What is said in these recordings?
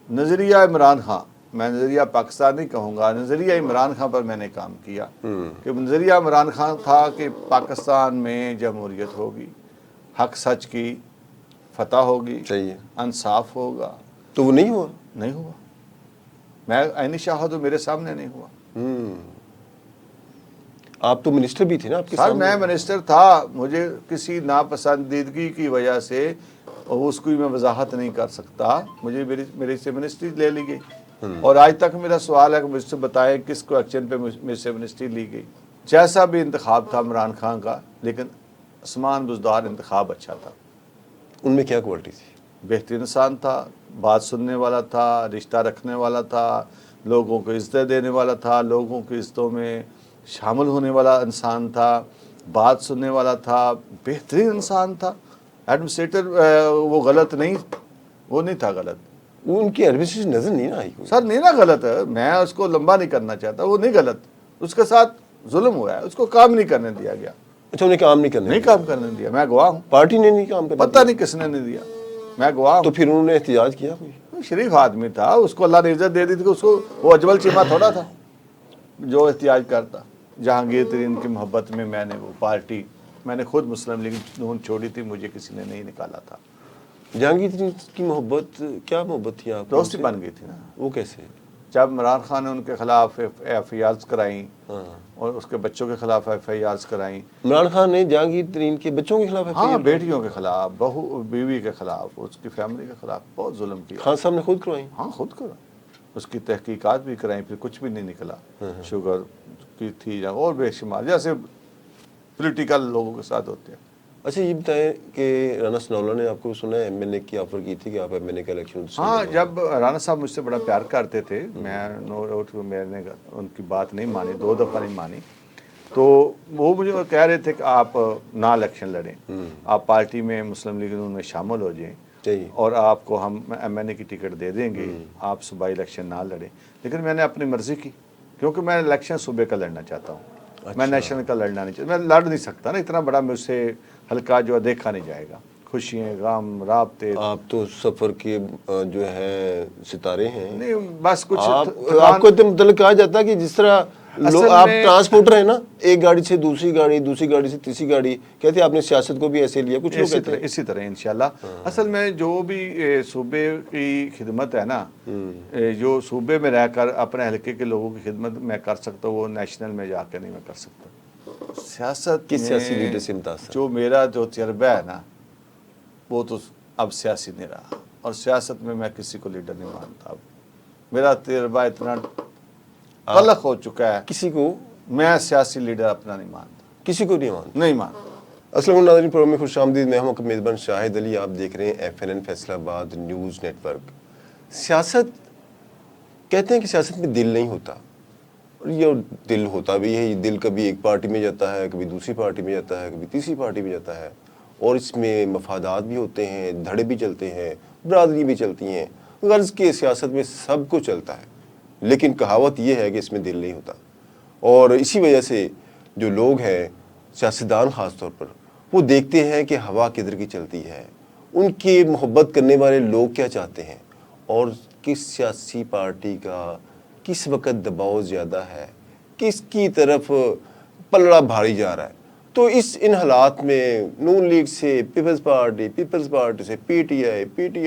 نظریہ عمران خان، میں نظریہ پاکستان نہیں کہوں گا، نظریہ عمران خان پر میں نے کام کیا کہ نظریہ عمران خان تھا کہ پاکستان میں جمہوریت ہوگی، حق سچ کی فتح ہوگی، صحیح ہے، انصاف ہوگا. تو وہ نہیں ہوا. نہیں ہوا. میں عینی شاہد ہوں، میرے سامنے نہیں ہوا. آپ تو منسٹر بھی تھے نا آپ کے سر سامنے. میں منسٹر تھا، مجھے کسی ناپسندیدگی کی وجہ سے اس کی میں وضاحت نہیں کر سکتا، مجھے میرے سے منسٹری لے لی گئی. اور آج تک میرا سوال ہے کہ مجھ سے بتائیں کس کو ایکشن پہ میرے سے منسٹری لی گئی. جیسا بھی انتخاب تھا عمران خان کا، لیکن آسمان بزدار انتخاب اچھا تھا. ان میں کیا کوالٹی تھی؟ بہترین انسان تھا، بات سننے والا تھا، رشتہ رکھنے والا تھا، لوگوں کو عزتیں دینے والا تھا، لوگوں کی عزتوں میں شامل ہونے والا انسان تھا، بات سننے والا تھا، بہترین انسان تھا. ایڈمنسٹریٹر وہ غلط نہیں، وہ نہیں تھا غلط. وہ ان کی ایڈمنسٹریشن نظر نہیں نہ آئی کوئی. سر نہیں نا غلط ہے، میں اس کو لمبا نہیں کرنا چاہتا، وہ نہیں غلط، اس کے ساتھ ظلم ہوا ہے، اس کو کام نہیں کرنے دیا گیا. اچھا انہیں کام نہیں کرنے نہیں دیا. کام کرنے دیا، میں گواہ ہوں. پارٹی نے نہیں کام کرنے پتہ نہیں کس نے نہیں دیا، میں گواہ ہوں. تو پھر انہوں نے احتجاج کیا کوئی؟ شریف آدمی تھا، اس کو اللہ نے عزت دے دی تھی کہ اس کو، وہ اجمل چیمہ تھوڑا تھا جو احتجاج کرتا. جہانگیر ترین کی محبت میں نے وہ پارٹی، میں نے خود مسلم لیگ نون چھوڑی تھی، مجھے کسی نے نہیں نکالا تھا. جہانگیر ترین کی محبت، کیا محبت تھی آپ کو؟ دوستی بن گئی تھی نا. وہ کیسے؟ جب عمران خان نے ان کے خلاف ایف آئی آرز کرائیں اور اس کے بچوں کے خلاف ایف آئی آرز کرائیں. عمران خان نے جہانگیر ترین کے بچوں کے خلاف ہاں، بیٹیوں کے خلاف، بہو بیوی کے خلاف، اس کی فیملی کے خلاف بہت ظلم کیا. خان صاحب نے خود کروائی؟ ہاں خود کرا، اس کی تحقیقات بھی کرائیں، پھر کچھ بھی نہیں نکلا. شوگر کی تھی اور بے شمار، جیسے پولیٹیکل لوگوں کے ساتھ ہوتے ہیں. اچھا یہ بتائیں کہ رانا ثناءاللہ نے آپ کو سنا ہے ایم این اے کی آفر کی تھی کہ آپ ایم این اے کا الیکشن؟ ہاں، جب رانا صاحب مجھ سے بڑا پیار کرتے تھے، میں نے ان کی بات نہیں مانی، 2 دفعہ نہیں مانی، تو وہ مجھے کہہ رہے تھے کہ آپ نہ الیکشن لڑیں، آپ پارٹی میں مسلم لیگ نون میں شامل ہو جائیں اور آپ کو ہم ایم این اے کی ٹکٹ دے دیں گے، آپ صوبائی الیکشن نہ لڑیں. لیکن میں نے اپنی مرضی کی، کیونکہ میں الیکشن صوبے کا لڑنا چاہتا ہوں. میں نیشنل کا لڑنا نہیں چاہتا، میں لڑ نہیں سکتا نا، اتنا بڑا مجھ سے حلقہ جو دیکھا نہیں جائے گا. خوشیاں، غم، رابطے. آپ تو سفر کے جو ہے ستارے ہیں. نہیں بس کچھ آپ کو اتنے متعلق کہا جاتا ہے کہ جس طرح آپ ٹرانسپورٹر ہیں نا، ایک گاڑی سے دوسری گاڑی، دوسری گاڑی سے تیسری گاڑی، کہتے ہیں آپ نے سیاست کو بھی ایسے لیا، کچھ لوگ کہتے ہیں اسی طرح انشاءاللہ. اصل میں جو بھی صوبے کی خدمت ہے نا، جو صوبے میں رہ کر اپنے حلقے کے لوگوں کی خدمت میں کر سکتا ہوں، وہ نیشنل میں جا کے نہیں میں کر سکتا. سیاست کس سیاسی لیڈر سے متاثر؟ جو میرا جو تجربہ ہے نا، وہ تو اب سیاسی نہیں رہا، اور سیاست میں کسی کو لیڈر نہیں مانتا. اب میرا تجربہ اتنا تلخ ہو چکا ہے، کسی کو میں سیاسی لیڈر اپنا نہیں مانتا. کسی کو نہیں مانتا؟ نہیں مانتا. السلام علیکم ناظرین، پروگرام میں خوش آمدید. میں ہوں آپ کا میزبان شاہد علی. آپ دیکھ رہے ہیں ایف این این فیصل آباد نیوز نیٹ ورک. سیاست، کہتے ہیں کہ سیاست میں دل نہیں ہوتا، اور یہ دل ہوتا بھی ہے. یہ دل کبھی ایک پارٹی میں جاتا ہے، کبھی دوسری پارٹی میں جاتا ہے، کبھی تیسری پارٹی میں جاتا ہے، اور اس میں مفادات بھی ہوتے ہیں، دھڑے بھی چلتے ہیں، برادری بھی چلتی ہیں. غرض کہ سیاست میں سب کچھ چلتا ہے، لیکن کہاوت یہ ہے کہ اس میں دل نہیں ہوتا. اور اسی وجہ سے جو لوگ ہیں، سیاستدان خاص طور پر، وہ دیکھتے ہیں کہ ہوا کدھر کی چلتی ہے، ان کی محبت کرنے والے لوگ کیا چاہتے ہیں، اور کس سیاسی پارٹی کا کس وقت دباؤ زیادہ ہے، کس کی طرف پلڑا بھاری جا رہا ہے. تو ان حالات میں نون لیگ سے پیپلز پارٹی سے پی ٹی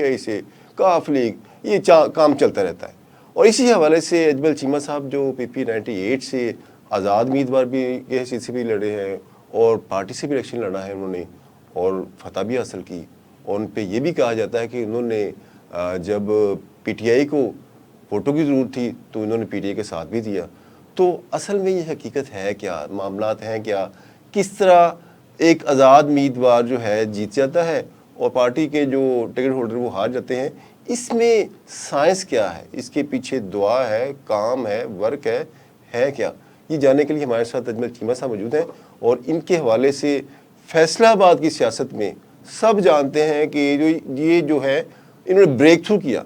آئی سے کاف لیگ، یہ کام چلتا رہتا ہے. اور اسی حوالے سے اجمل چیمہ صاحب جو پی پی 98 سے آزاد امیدوار بھی کی حیثیت سے بھی لڑے ہیں، اور پارٹی سے بھی الیکشن لڑا ہے انہوں نے، اور فتح بھی حاصل کی. اور ان پہ یہ بھی کہا جاتا ہے کہ انہوں نے جب پی ٹی آئی کو ووٹوں کی ضرورت تھی تو انہوں نے پی ٹی آئی کے ساتھ بھی دیا. تو اصل میں یہ حقیقت ہے کیا، معاملات ہیں کیا، کس طرح ایک آزاد امیدوار جو ہے جیت جاتا ہے اور پارٹی کے جو ٹکٹ ہولڈر وہ ہار جاتے ہیں؟ اس میں سائنس کیا ہے، اس کے پیچھے دعا ہے، کام ہے، ورک ہے کیا؟ یہ جاننے کے لیے ہمارے ساتھ اجمل چیمہ صاحب موجود ہیں، اور ان کے حوالے سے فیصلہ آباد کی سیاست میں سب جانتے ہیں کہ یہ جو ہے انہوں نے بریک تھرو کیا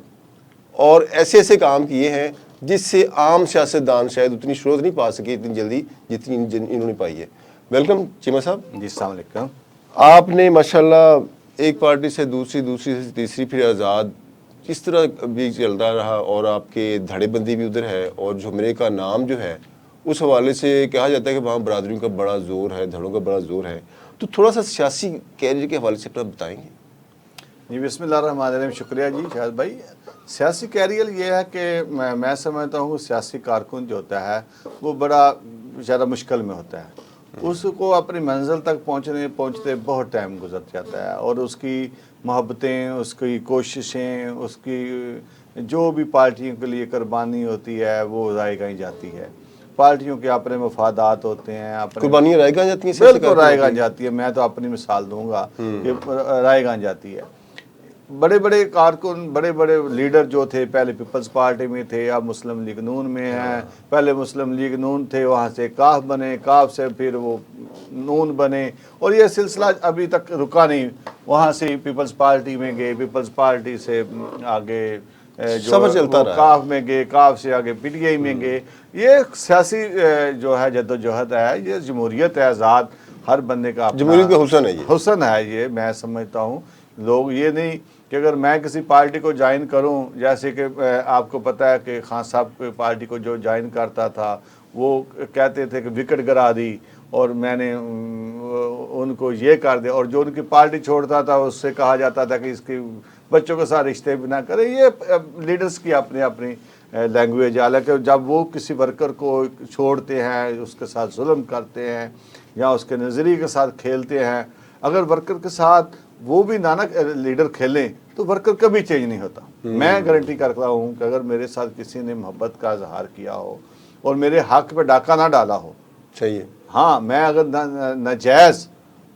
اور ایسے ایسے کام کیے ہیں جس سے عام سیاستدان شاید اتنی شہرت نہیں پا سکے اتنی جلدی جتنی انہوں نے پائی ہے. ویلکم چیمہ صاحب. جی السلام علیکم. آپ نے ماشاءاللہ ایک پارٹی سے دوسری سے تیسری، پھر آزاد اس طرح بھی چلتا رہا اور آپ کے دھڑے بندی بھی ادھر ہے اور جھمرے کا نام جو ہے اس حوالے سے کہا جاتا ہے کہ وہاں برادریوں کا بڑا زور ہے، دھڑوں کا بڑا زور ہے، تو تھوڑا سا سیاسی کیریئر کے حوالے سے اپنا بتائیں گے؟ جی بسم اللہ الرحمن الرحیم، شکریہ جی شاہد بھائی۔ سیاسی کیریئر یہ ہے کہ میں سمجھتا ہوں سیاسی کارکن جو ہوتا ہے وہ بڑا زیادہ مشکل میں ہوتا ہے، اس کو اپنی منزل تک پہنچتے بہت ٹائم گزر جاتا ہے، اور اس کی محبتیں، اس کی کوششیں، اس کی جو بھی پارٹیوں کے لیے قربانی ہوتی ہے وہ ضائع گئی جاتی ہے۔ پارٹیوں کے اپنے مفادات ہوتے ہیں، اپنے قربانیاں رائے گاں جاتی ہیں سیاسی بالکل کارکنوں رائے کی؟ گاں جاتی ہے۔ میں تو اپنی مثال دوں گا کہ رائے گاں جاتی ہے۔ بڑے بڑے کارکن، بڑے بڑے لیڈر جو تھے، پہلے پیپلز پارٹی میں تھے، اب مسلم لیگ نون میں ہیں، پہلے مسلم لیگ نون تھے، وہاں سے کاف بنے، کاف سے پھر وہ نون بنے، اور یہ سلسلہ ابھی تک رکا نہیں۔ وہاں سے پیپلز پارٹی میں گئے، پیپلز پارٹی سے آگے جو سفر چلتا وہ رہا ہے۔ کاف میں گئے، کاف سے آگے پی ٹی آئی میں گئے۔ یہ سیاسی جو ہے جدوجہد ہے، یہ جمہوریت ہے آزاد، ہر بندے کا اپنا جمہوریت کا حسن ہے یہ۔ حسن ہے یہ، میں سمجھتا ہوں۔ لوگ یہ نہیں کہ اگر میں کسی پارٹی کو جوائن کروں، جیسے کہ آپ کو پتہ ہے کہ خان صاحب کی پارٹی کو جو جوائن کرتا تھا وہ کہتے تھے کہ وکٹ گرا دی، اور میں نے ان کو یہ کر دیا، اور جو ان کی پارٹی چھوڑتا تھا اس سے کہا جاتا تھا کہ اس کی بچوں کے ساتھ رشتے بھی نہ کرے۔ یہ لیڈرز کی اپنی اپنی لینگویج ہے، حالانکہ جب وہ کسی ورکر کو چھوڑتے ہیں، اس کے ساتھ ظلم کرتے ہیں یا اس کے نظریے کے ساتھ کھیلتے ہیں، اگر ورکر کے ساتھ وہ بھی نہ لیڈر کھیلیں تو ورکر کبھی چینج نہیں ہوتا۔ میں گارنٹی کرتا ہوں کہ اگر میرے ساتھ کسی نے محبت کا اظہار کیا ہو اور میرے حق پہ ڈاکہ نہ ڈالا ہو، چاہیے ہاں میں اگر ناجائز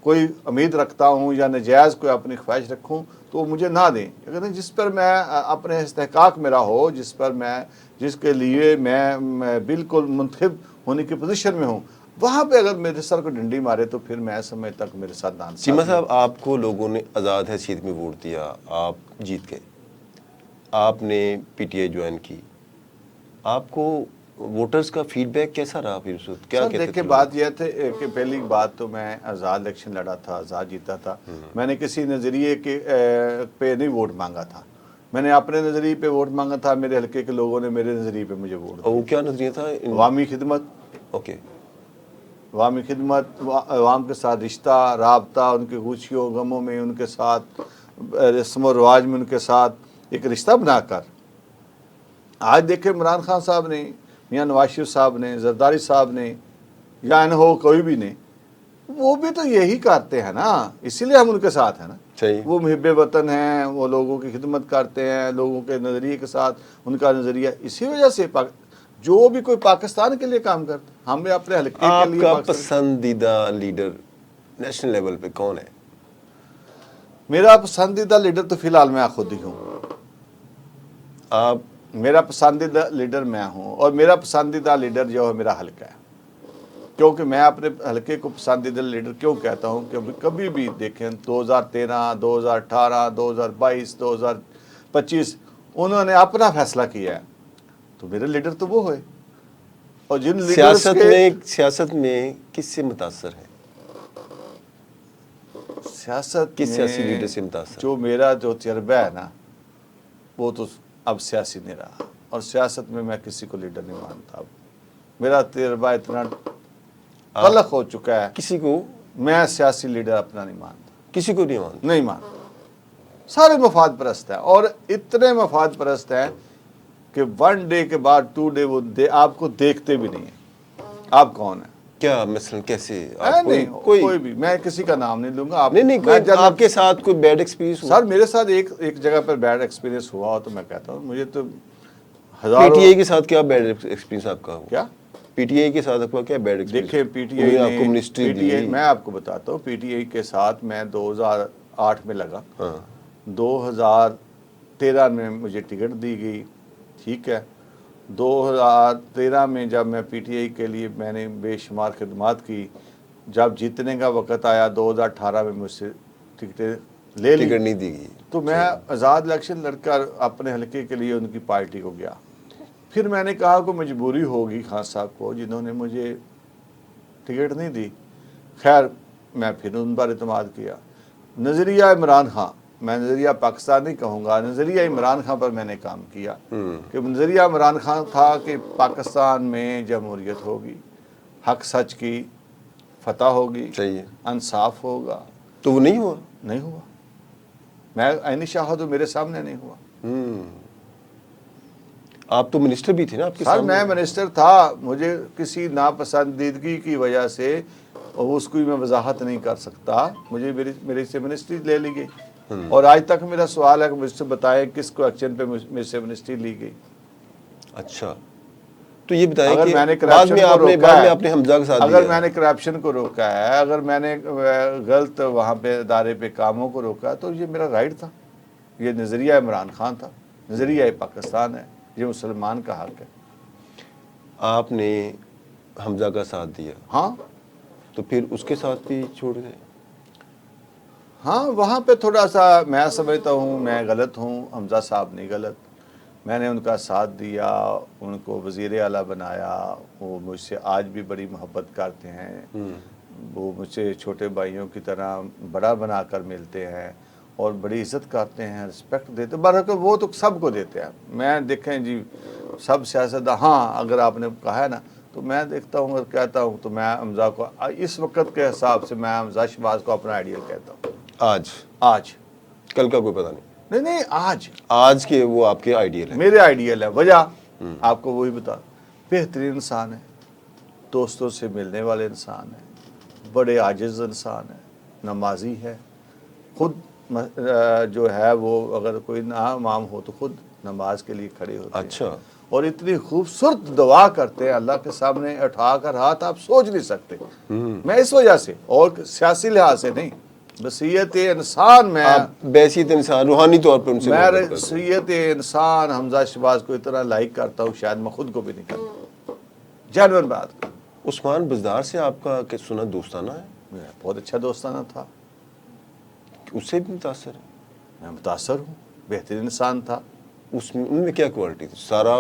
کوئی امید رکھتا ہوں یا ناجائز کوئی اپنی خواہش رکھوں تو وہ مجھے نہ دیں، اگر جس پر میں اپنے استحقاق میرا ہو، جس کے لیے میں بالکل منتخب ہونے کی پوزیشن میں ہوں، وہاں پہ اگر میرے سر کو ڈنڈی مارے تو پھر میں سمجھتا کہ میرے ساتھ نانسا چیمہ صاحب، آپ کو لوگوں نے آزاد حیثیت میں ووٹ دیا، آپ جیت گئے، آپ نے پی ٹی آئی جوائن کی، آپ کو ووٹرز کا فیڈ بیک کیسا رہا پھر اس وقت؟ کیا سر کہتے دیکھیں، تھے بات یہ تھے کہ پہلی بات تو میں آزاد الیکشن لڑا تھا، آزاد جیتا تھا۔ میں نے کسی نظریے کے پہ نہیں ووٹ مانگا تھا، میں نے اپنے نظریے پہ ووٹ مانگا تھا۔ میرے حلقے کے لوگوں نے میرے نظریے پہ مجھے ووٹ اور وہ دیا۔ کیا نظریہ تھا؟ عوامی خدمت، اوکے، عوامی خدمت، عوام کے ساتھ رشتہ رابطہ، ان کے خوشیوں غموں میں ان کے ساتھ، رسم و رواج میں ان کے ساتھ ایک رشتہ بنا کر۔ آج دیکھیں عمران خان صاحب نے، میاں نواز شریف صاحب نے، زرداری صاحب نے، یا ان ہو کوئی بھی نے، وہ بھی تو یہی کرتے ہیں نا، اسی لیے ہم ان کے ساتھ ہیں نا۔ صحیح۔ وہ محب وطن ہیں، وہ لوگوں کی خدمت کرتے ہیں، لوگوں کے نظریے کے ساتھ ان کا نظریہ، اسی وجہ سے جو بھی کوئی پاکستان کے لیے کام کرتا، ہم بھی اپنے حلقے کے آپ لیے کا پاکستان۔ پسندیدہ لیڈر نیشنل لیول پہ کون ہے؟ میرا پسندیدہ لیڈر تو فی الحال میں خود ہی ہوں۔ آپ میرا پسندیدہ لیڈر میں ہوں، اور میرا پسندیدہ لیڈر جو ہے میرا حلقہ ہے، کیونکہ میں اپنے حلقے کو پسندیدہ لیڈر کیوں کہتا ہوں کہ کبھی بھی دیکھیں 2013، 2018، 2022، 2025 انہوں نے اپنا فیصلہ کیا ہے، تو میرے لیڈر تو وہ ہوئے۔ اور جن لیڈرز کے سیاست میں کس سے متاثر ہے؟ سیاست کس سیاسی لیڈر میں سے متاثر؟ جو میرا جو تجربہ ہے نا، وہ تو اب سیاسی نہیں رہا، اور سیاست میں کسی کو لیڈر نہیں مانتا اب۔ میرا تجربہ اتنا تلخ ہو چکا ہے، کسی کو میں سیاسی لیڈر اپنا نہیں مانتا، کسی کو نہیں مانتے؟ نہیں مانتا۔ سارے مفاد پرست ہیں، اور اتنے مفاد پرست ہیں کہ 1 ڈے کے بعد 2 ڈے وہ آپ کو دیکھتے بھی نہیں ہیں آپ کون ہیں۔ کیا مثلا کیسے؟ نہیں کوئی بھی، میں کسی کا نام نہیں لوں گا۔ نہیں کوئی آپ کے ساتھ کوئی بیڈ ایکسپیرینس ہوا؟ سر میرے ساتھ ایک جگہ پر بیڈ ایکسپیرینس ہوا تو میں کہتا ہوں، مجھے تو پی ہزاروں۔ ٹی آئی کے ساتھ کیا بیڈ ایکسپیرینس آپ کا ہوا؟ کیا پی ٹی آئی کے ساتھ آپ کا کیا بیڈ ایکسپیرینس؟ دیکھیں، پی ٹی آئی آپ کو منسٹری دی۔ میں آپ کو بتاتا ہوں، پی ٹی آئی کے ساتھ میں 2008 میں لگا، ہاں 2013 میں مجھے ٹکٹ دی گئی، ٹھیک ہے۔ 2013 میں جب میں پی ٹی آئی کے لیے میں نے بے شمار خدمات کی، جب جیتنے کا وقت آیا 2018 میں مجھ سے ٹکٹیں لے لی، ٹکٹ نہیں دی گئی، تو میں آزاد الیکشن لڑ کر اپنے حلقے کے لیے ان کی پارٹی کو گیا۔ پھر میں نے کہا کہ مجبوری ہوگی خان صاحب کو، جنہوں نے مجھے ٹکٹ نہیں دی، خیر میں پھر ان پر اعتماد کیا۔ نظریہ عمران خان میں نظریہ پاکستان نہیں کہوں گا، نظریہ عمران خان پر میں نے کام کیا کہ نظریہ عمران خان تھا کہ پاکستان میں جمہوریت ہوگی، حق سچ کی فتح ہوگی، صحیح ہے، انصاف ہوگا. تو وہ نہیں ہوا. نہیں ہوا. میں عینی شاہد ہوں، میرے سامنے نہیں ہوا. آپ تو منسٹر بھی تھے نا آپ کے سر سامنے. میں منسٹر تھا، مجھے کسی ناپسندیدگی کی وجہ سے اس کو میں وضاحت نہیں کر سکتا، مجھے میرے سے منسٹری لے لی گئی. اور آج تک میرا سوال ہے کہ مجھ سے بتائیں کس کو ایکشن پہ مجھ سے منسٹری لی گئی. اچھا تو یہ بتائیں اگر کہ میں نے بعد کرپشن میں کو آپ نے روکا ہے، آپ نے حمزہ کے ساتھ اگر دیا. میں نے کرپشن کو روکا ہے، اگر میں نے غلط وہاں پہ ادارے پہ کاموں کو روکا تو یہ میرا رائٹ تھا. یہ نظریہ عمران خان تھا، نظریہ پاکستان ہے، یہ مسلمان کا حق ہے. آپ نے حمزہ کا ساتھ دیا ہاں تو پھر اس کے ساتھ بھی چھوڑ گئے. ہاں وہاں پہ تھوڑا سا میں سمجھتا ہوں میں غلط ہوں، حمزہ صاحب نہیں غلط. میں نے ان کا ساتھ دیا، ان کو وزیر اعلیٰ بنایا. وہ مجھ سے آج بھی بڑی محبت کرتے ہیں، وہ مجھ سے چھوٹے بھائیوں کی طرح بڑا بنا کر ملتے ہیں اور بڑی عزت کرتے ہیں، رسپیکٹ دیتے ہیں. برحق وہ تو سب کو دیتے ہیں. میں دیکھیں جی سب سیاستدان، ہاں اگر آپ نے کہا ہے نا تو میں دیکھتا ہوں اور کہتا ہوں تو میں حمزہ کو اس وقت کے حساب سے میں حمزہ شہباز کو اپنا آئیڈیل کہتا ہوں. آج کل کا کوئی پتہ نہیں. نہیں آج کے وہ آپ کے آئیڈیل ہیں. میرے آئیڈیل ہے. وجہ آپ کو وہی بتا، بہترین انسان ہے، دوستوں سے ملنے والے انسان ہے، بڑے عاجز انسان ہے، نمازی ہے، خود جو ہے وہ اگر کوئی نامام ہو تو خود نماز کے لیے کھڑے ہوتے ہیں. اچھا. اور اتنی خوبصورت دعا کرتے ہیں اللہ کے سامنے اٹھا کر ہاتھ، آپ سوچ نہیں سکتے. میں اس وجہ سے، اور سیاسی لحاظ سے نہیں، بصیرت انسان میں بیسیت انسان روحانی طور پر ان سے محبت کرتے ہیں. بصیرت انسان حمزہ شہباز کو اتنا لائک کرتا ہوں شاید میں خود کو بھی نہیں کرتا. جانور بات. عثمان بزدار سے آپ کا کہ سنا دوستانہ ہے؟ میرا بہت اچھا دوستانہ تھا. اس سے بھی متاثر ہے؟ میں متاثر ہوں، بہترین انسان تھا. اس میں ان میں کیا کوالٹی تھی؟ سارا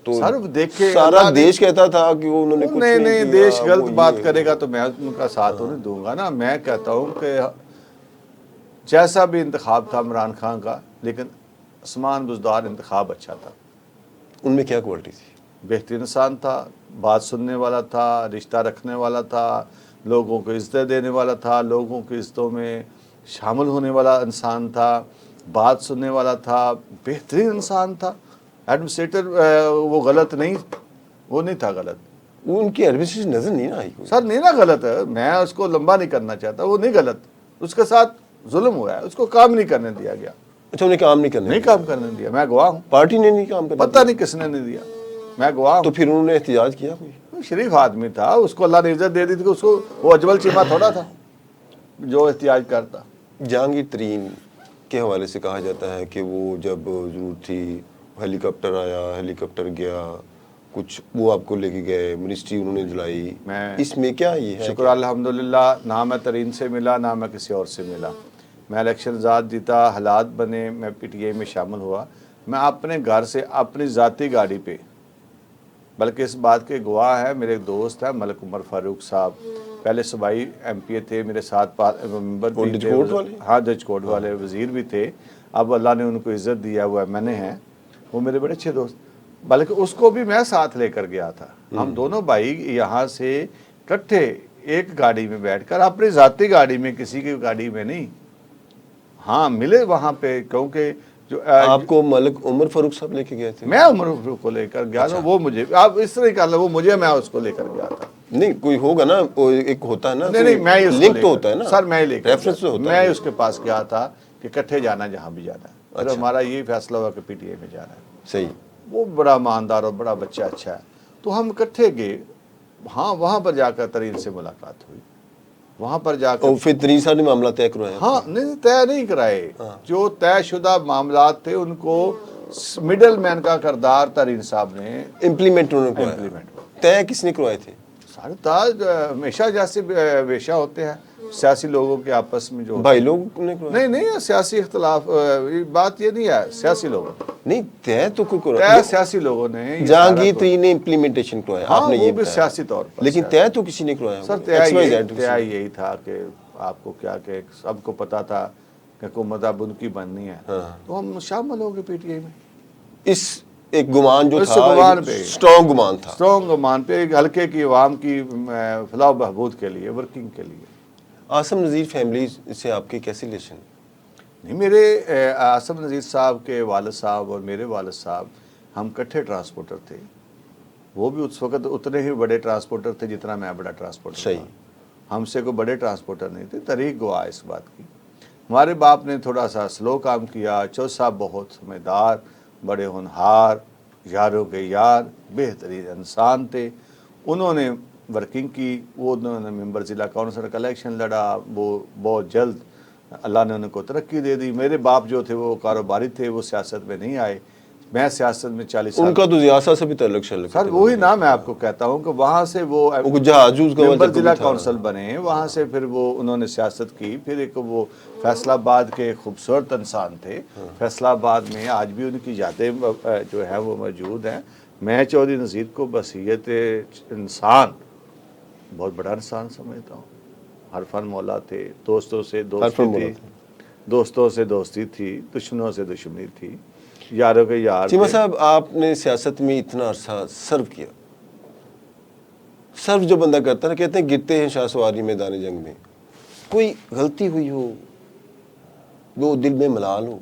تو سر دیکھے سارا دیش کہتا تھا کہ وہ انہوں نے کچھ نہیں کیا، دیش غلط وہ بات یہ کرے گا تو میں ان کا ساتھ تو نہیں دوں گا نا. میں کہتا ہوں کہ جیسا بھی انتخاب تھا عمران خان کا، لیکن عثمان بزدار انتخاب اچھا تھا. ان میں کیا کوالٹی تھی؟ بہترین انسان تھا، بات سننے والا تھا، رشتہ رکھنے والا تھا، لوگوں کو عزتیں دینے والا تھا، لوگوں کی عزتوں میں شامل ہونے والا انسان تھا، بات سننے والا تھا، بہترین انسان تھا. ایڈمنسٹریٹر وہ غلط نہیں، وہ نہیں تھا غلط. وہ ان کی ایڈمنسٹریشن نظر نہیں نہ آئی کوئی. سر نہیں نا غلط ہے، میں اس کو لمبا نہیں کرنا چاہتا، وہ نہیں غلط. اس کے ساتھ ظلم ہوا ہے، اس کو کام نہیں کرنے دیا گیا. اچھا انہیں کام نہیں کرنے نہیں کام کرنے دیا، میں گواہ ہوں. پارٹی نے نہیں کام کرنے پتہ نہیں کس نے نہیں دیا، میں گواہ ہوں. تو پھر انہوں نے احتجاج کیا کوئی؟ شریف آدمی تھا، اس کو اللہ نے عزت دے دی تھی کہ اس کو وہ اجمل چیمہ تھوڑا تھا جو احتجاج کرتا. جہانگیر ترین کے حوالے سے کہا جاتا ہے کہ وہ جب ضرورت تھی ہیلی کاپٹر آیا، ہیلی کاپٹر گیا، کچھ وہ آپ کو لے کے گئے، منسٹری انہوں نے دلائی. اس میں کیا یہ ہے؟ شکر الحمدللہ، نہ میں ترین سے ملا نہ میں کسی اور سے ملا. میں الیکشن ذات جیتا، حالات بنے، میں پی ٹی آئی میں شامل ہوا. میں اپنے گھر سے اپنی ذاتی گاڑی پہ، بلکہ اس بات کے گواہ ہے میرے دوست ہیں ملک عمر فاروق صاحب، پہلے صوبائی ایم پی اے تھے میرے ساتھ، ممبر بھی تھے. ہاں جج کوٹ والے وزیر بھی تھے. اب اللہ نے ان کو عزت دیا، وہ ایم این اے ہیں. وہ میرے بڑے اچھے دوست، بلکہ اس کو بھی میں ساتھ لے کر گیا تھا. ہم دونوں بھائی یہاں سے کٹھے ایک گاڑی میں بیٹھ کر، اپنی ذاتی گاڑی میں، کسی کی گاڑی میں نہیں، ہاں ملے وہاں پہ. کیونکہ جو آپ کو ملک عمر فاروق صاحب لے کے گئے تھے؟ میں عمر فاروق کو لے کر گیا تھا. وہ مجھے، آپ اس طرح کر لیں، وہ مجھے، میں اس کو لے کر گیا تھا. نہیں کوئی ہوگا نا، ایک ہوتا ہے نا، نہیں میں ہی اس کو لنک تو ہوتا ہے نا سر، میں ہی لے کر ریفرنس تو ہوتا ہے. میں اس کے پاس گیا تھا کہ کٹھے جانا جہاں بھی جانا ہے. پھر ہمارا یہ فیصلہ ہوا کہ پی ٹی آئی میں جانا ہے. صحیح. وہ بڑا ایماندار اور بڑا بچہ اچھا ہے. تو ہم کٹھے گئے. ہاں وہاں پر جا کر ترین سے ملاقات ہوئی. وہاں پر جا کر پھر ترین صاحب نے معاملہ طے کروایا؟ ہاں نہیں طے نہیں کرائے. جو طے شدہ معاملات تھے ان کو مڈل مین کا کردار ترین صاحب نے امپلیمنٹ انہوں نے. طے کس نے کروائے تھے؟ سارے تاج ہمیشہ جیسے ویشہ ہوتے ہیں سیاسی لوگوں کے آپس میں جو بھائی لوگ نے کروائے؟ نہیں سیاسی اختلاف، بات یہ نہیں ہے. سیاسی لوگ نہیں، طے تو کوئی طے سیاسی لوگوں نے. جہانگیر ترین نے امپلیمنٹیشن کروایا، آپ نے یہ بھی سیاسی طور پر. لیکن طے تو کسی نے کروایا. سر طے یہی تھا کہ آپ کو کیا کہ سب کو پتا تھا کہ حکومت اب ان کی بننی ہے تو ہم شامل ہو گئے پی ٹی آئی میں. اس ایک گمان جو اس تھا گمان پہ اسٹرانگ گمان تھا. اسٹرانگ گمان پہ ایک حلقے کی عوام کی فلاح و بہبود کے لیے ورکنگ کے لیے. آصم نذیر فیملی سے آپ کی کیسی ریلیشن؟ نہیں میرے آصم نذیر صاحب کے والد صاحب اور میرے والد صاحب ہم کٹھے ٹرانسپورٹر تھے. وہ بھی اس وقت اتنے ہی بڑے ٹرانسپورٹر تھے جتنا میں بڑا ٹرانسپورٹر صحیح. تھا. ہم سے کوئی بڑے ٹرانسپورٹر نہیں تھے. تاریخ گواہ اس بات کی. ہمارے باپ نے تھوڑا سا سلو کام کیا. چودھ صاحب بہت سمجھدار، بڑے ہونہار، یاروں کے یار، بہترین انسان تھے. انہوں نے ورکنگ کی. وہ انہوں نے ممبر ضلع کونسل کا الیکشن لڑا. وہ بہت جلد اللہ نے ان کو ترقی دے دی. میرے باپ جو تھے وہ کاروباری تھے، وہ سیاست میں نہیں آئے. میں سیاست میں 40 سال. ان کا تو ضیاء سے بھی تعلق شلق سر وہی نام میں آپ کو کہتا ہوں کہ وہاں سے وہ ممبر ضلع کونسل بنے. وہاں سے پھر وہ انہوں نے سیاست کی. پھر ایک وہ فیصل آباد کے خوبصورت انسان تھے. فیصل آباد میں آج بھی ان کی یادیں جو ہے وہ موجود ہیں. میں چودھری نذیر کو بصیرت انسان بہت بڑا انسان سمجھتا ہوں. حرفن مولا تھے. دوستوں سے دوستی تھی، دوستوں سے دوستی تھی، دشمنوں سے دشمنی تھی، یاروں کے یار. چیمہ صاحب آپ نے سیاست میں اتنا عرصہ سرو کیا. سرو جو بندہ کرتا ہے نا، کہتے ہیں گرتے ہیں شاہ سواری میدان جنگ میں. کوئی غلطی ہوئی ہو، وہ دل میں ملال ہو؟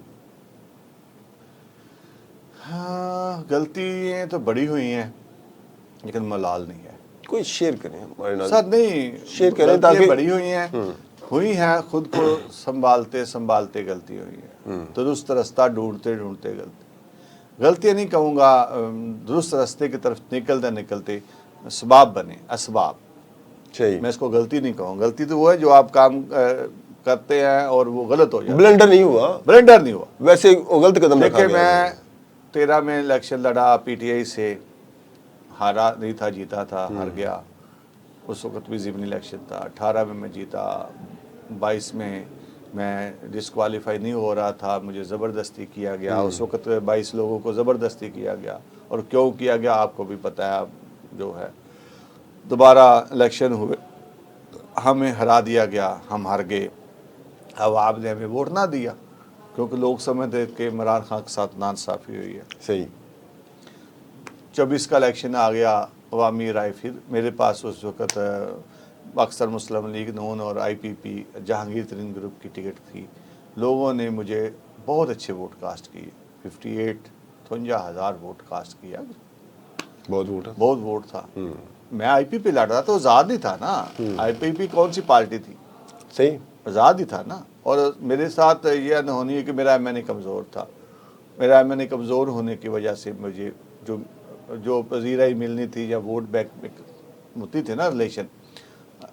ہاں غلطیاں تو بڑی ہوئی ہیں لیکن ملال نہیں ہے. کوئی شیئر کریں ہمارے ناظرین. سر نہیں شیئر کریں غلطیاں تاکہ بڑی ہوئی ہیں خود کو سنبھالتے سنبھالتے غلطی ہوئی ہے. درست رستہ ڈھونڈتے ڈھونڈتے غلطیاں نہیں کہوں گا. درست رستے کی طرف نکلتے نکلتے اسباب بنے. اسباب صحیح. میں اس کو غلطی نہیں کہوں. غلطی تو وہ ہے جو آپ کام کرتے ہیں اور وہ غلط ہو جاتا ہے. بلنڈر نہیں ہوا، بلنڈر نہیں ہوا. ویسے غلط قدم رکھا دیکھیں گیا. میں 13 میں الیکشن لڑا پی ٹی آئی سے. ہارا نہیں تھا، جیتا تھا، ہار گیا. اس وقت بھی ضمنی الیکشن تھا. 18 میں جیتا. 22 میں ڈسکوالیفائی نہیں ہو رہا تھا. مجھے زبردستی کیا گیا. اس وقت 22 لوگوں کو زبردستی کیا گیا. اور کیوں کیا گیا آپ کو بھی پتہ ہے. جو ہے دوبارہ الیکشن ہوئے، ہمیں ہرا دیا گیا. ہم ہار گئے. اب آپ نے ہمیں ووٹ نہ دیا کیونکہ لوگ سمجھتے کہ عمران خان کے ساتھ ناانصافی ہوئی ہے. صحیح. 24 کا الیکشن آ گیا. عوامی رائے پھر میرے پاس اس وقت اکثر مسلم لیگ نون اور آئی پی پی جہانگیر ترین گروپ کی ٹکٹ تھی. لوگوں نے مجھے بہت اچھے ووٹ کاسٹ کیے. 58-53,000 ووٹ کاسٹ کیا. بہت ووٹ تھا. میں آئی پی پی لڑ رہا تھا. آزاد نہیں تھا نا. آئی پی پی کون سی پارٹی تھی؟ صحیح. آزاد ہی تھا نا. اور میرے ساتھ یہ انہونی ہے کہ میرا ایم این اے کمزور تھا. میرا ایم این اے کمزور ہونے کی وجہ سے مجھے جو پذیرائی ملنی تھی یا ووٹ بینک ہوتی تھی نا ریلیشن،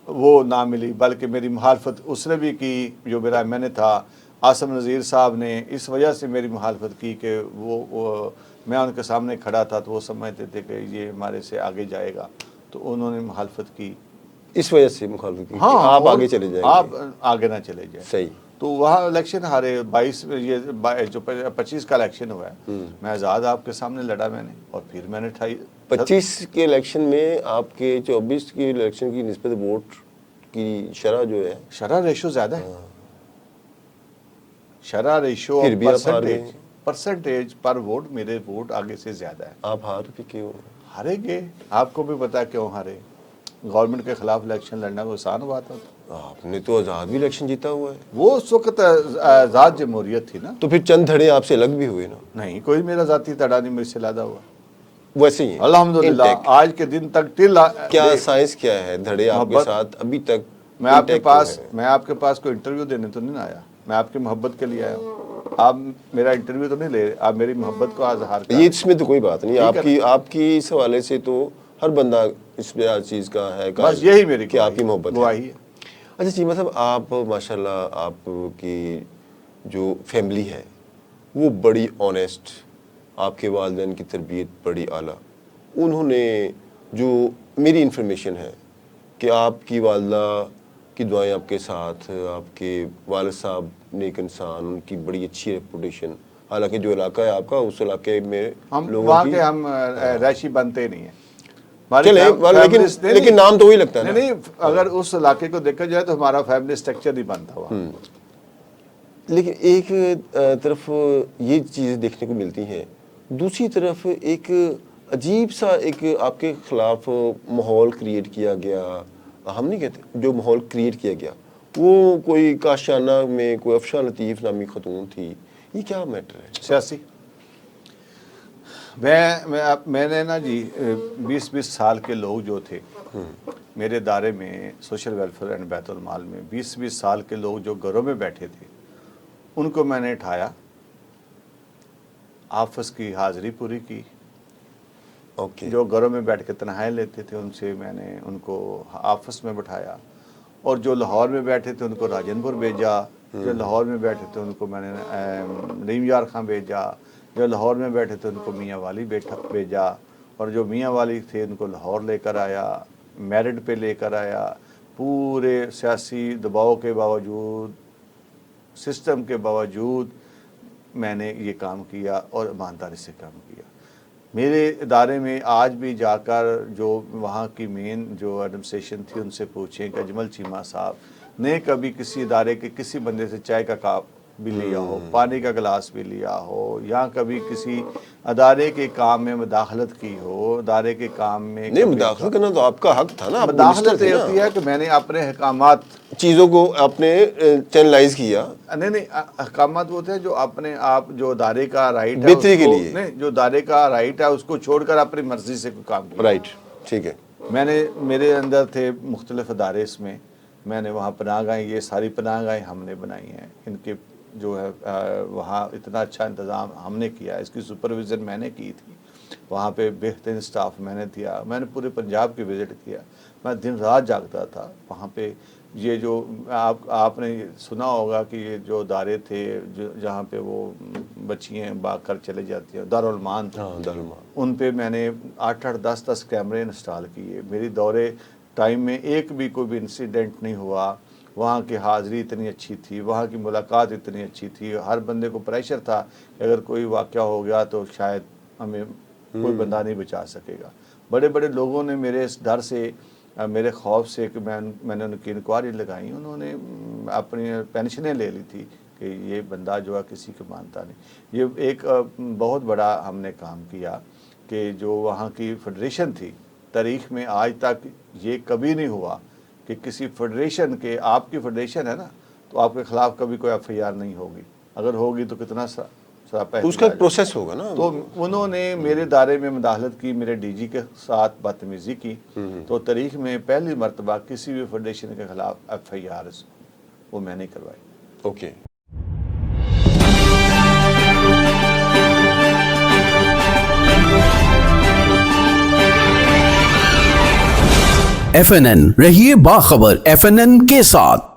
وہ نہ ملی. بلکہ میری مخالفت اس نے بھی کی جو میرا ایم این اے تھا. آصم نذیر صاحب نے اس وجہ سے میری مخالفت کی کہ وہ میں ان کے سامنے کھڑا تھا تو وہ سمجھتے تھے کہ یہ ہمارے سے آگے جائے گا تو انہوں نے مخالفت کی. اس وجہ سے مخالفت کی. ہاں آپ آگے چلے جائیں گے. آپ آگے نہ چلے جائیں. صحیح. تو وہاں الیکشن ہارے. 22 یہ جو 25 کا الیکشن ہوا ہے میں آزاد آپ کے سامنے لڑا میں نے. اور پھر میں نے 25 کے الیکشن میں آپ کے 24 کی الیکشن کی نسبت ووٹ کی شرح جو ہے، شرح ریشو زیادہ ہے. شرح ریشو پھر بھی آپ ہار گئے. پرسنٹیج پر ووٹ میرے ووٹ آگے سے زیادہ ہے. آپ ہار بھی کیوں؟ ہارے گے. آپ کو بھی پتا کیوں ہارے. گورنمنٹ کے خلاف الیکشن لڑنا کوئی آسان بات ہوتا. آپ نے تو آزاد بھی الیکشن جیتا ہوا ہے. وہ اس وقت آزاد جمہوریت تھی نا. تو پھر چند دھڑے آپ سے الگ بھی ہوئے نا. نہیں کوئی میرا ذاتی تڑا نہیں میرے سے لادا ہوا. ویسے ہی الحمدللہ آج کے دن تک کیا سائنس کیا ہے دھڑے آپ کے ساتھ ابھی تک؟ میں آپ کے پاس کوئی انٹرویو دینے تو نہیں آیا. میں آپ کی محبت کے لیے آیا ہوں. آپ میرا انٹرویو تو نہیں لے رہے. آپ میری محبت کو اظہار کر. یہ اس میں تو کوئی بات نہیں. آپ کی اس حوالے سے تو ہر بندہ اس میں ہر چیز کا ہے. بس یہی میری کہ آپ کی محبت گواہی ہے. اچھا چیمہ صاحب، آپ ماشاءاللہ آپ کی جو فیملی ہے وہ بڑی آنیسٹ. آپ کے والدین کی تربیت بڑی اعلیٰ. انہوں نے جو میری انفارمیشن ہے کہ آپ کی والدہ کی دعائیں آپ کے ساتھ، آپ کے والد صاحب نیک انسان، ان کی بڑی اچھی ریپوٹیشن. حالانکہ جو علاقہ ہے آپ کا اس علاقے میں وہاں کے ہم رہائشی بنتے نہیں ہیں. لیکن نام تو وہی لگتا ہے. نہیں اگر اس علاقے کو دیکھا جائے تو ہمارا فیملی اسٹرکچر نہیں بنتا ہوا. لیکن ایک طرف یہ چیزیں دیکھنے کو ملتی ہیں، دوسری طرف ایک عجیب سا ایک آپ کے خلاف ماحول کریٹ کیا گیا، ہم نہیں کہتے، جو ماحول کریٹ کیا گیا وہ کوئی کاشانہ میں کوئی افشاں لطیف نامی خاتون تھی، یہ کیا میٹر ہے؟ سیاسی میں نے نا جی 20 سال کے لوگ جو تھے میرے دائرے میں سوشل ویلفیئر اینڈ بیت المال میں 20 سال کے لوگ جو گھروں میں بیٹھے تھے ان کو میں نے اٹھایا، آفس کی حاضری پوری کی، اوکے، جو گھروں میں بیٹھ کے تنہائی لیتے تھے ان سے میں نے ان کو آفس میں بٹھایا، اور جو لاہور میں بیٹھے تھے ان کو راجن پور بھیجا، جو لاہور میں بیٹھے تھے ان کو میں نے نیم یار خاں بھیجا، جو لاہور میں بیٹھے تھے ان کو میاں والی بھیجا، اور جو میاں والی تھے ان کو لاہور لے کر آیا، میرٹ پہ لے کر آیا، پورے سیاسی دباؤ کے باوجود، سسٹم کے باوجود میں نے یہ کام کیا اور ایمانداری سے کام کیا۔ میرے ادارے میں آج بھی جا کر جو وہاں کی مین جو ایڈمنسٹریشن تھی ان سے پوچھیں کہ اجمل چیمہ صاحب نے کبھی کسی ادارے کے کسی بندے سے چائے کا کپ بھی لیا ہو، پانی کا گلاس بھی لیا ہو، یا کبھی کسی ادارے کے کام میں مداخلت کی ہو، ادارے کے کام میں نہیں مداخلت کرنا تو آپ کا حق تھا نا، آپ مداخلت یہ ہوتی ہے کہ میں نے اپنے احکامات چیزوں کو آپ نے چینلائز کیا، نہیں احکامات وہ ہوتے ہیں جو اپنے آپ جو ادارے کا رائٹ ہے بہتری کے لیے، نہیں جو ادارے کا رائٹ ہے اس کو چھوڑ کر اپنی مرضی سے کوئی کام کیا، رائٹ، ٹھیک ہے۔ میں نے میرے اندر تھے مختلف ادارے، اس میں نے وہاں پناہ گاہیں، یہ ساری پناہ گاہیں ہم نے بنائی ہیں، ان کے جو ہے وہاں اتنا اچھا انتظام ہم نے کیا، اس کی سپرویژن میں نے کی تھی، وہاں پہ بہترین سٹاف میں نے دیا، میں نے پورے پنجاب کی وزٹ کیا، میں دن رات جاگتا تھا وہاں پہ۔ یہ جو آپ نے سنا ہوگا کہ یہ جو ادارے تھے جہاں پہ وہ بچیاں بھاگ کر چلے جاتی ہیں، دارالمان، ان پہ میں نے 8-10 کیمرے انسٹال کیے، میری دورے ٹائم میں ایک بھی کوئی بھی انسیڈنٹ نہیں ہوا، وہاں کی حاضری اتنی اچھی تھی، وہاں کی ملاقات اتنی اچھی تھی، ہر بندے کو پریشر تھا کہ اگر کوئی واقعہ ہو گیا تو شاید ہمیں کوئی بندہ نہیں بچا سکے گا۔ بڑے بڑے لوگوں نے میرے اس ڈر سے، میرے خوف سے کہ میں نے ان کی انکوائری لگائی، انہوں نے اپنی پینشنیں لے لی تھی کہ یہ بندہ جو ہے کسی کو مانتا نہیں۔ یہ ایک بہت بڑا ہم نے کام کیا کہ جو وہاں کی فیڈریشن تھی، تاریخ میں آج تک یہ کبھی نہیں ہوا کہ کسی فیڈریشن کے، آپ کی فیڈریشن ہے نا تو آپ کے خلاف کبھی کوئی ایف آئی آر نہیں ہوگی، اگر ہوگی تو کتنا اس کا پروسیس ہوگا نا۔ تو انہوں نے میرے دائرے میں مداخلت کی، میرے ڈی جی کے ساتھ بدتمیزی کی، تو تاریخ میں پہلی مرتبہ کسی بھی فیڈریشن کے خلاف ایف آئی آر وہ میں نے کروائی۔ اوکے۔ FNN رہیے باخبر FNN کے ساتھ۔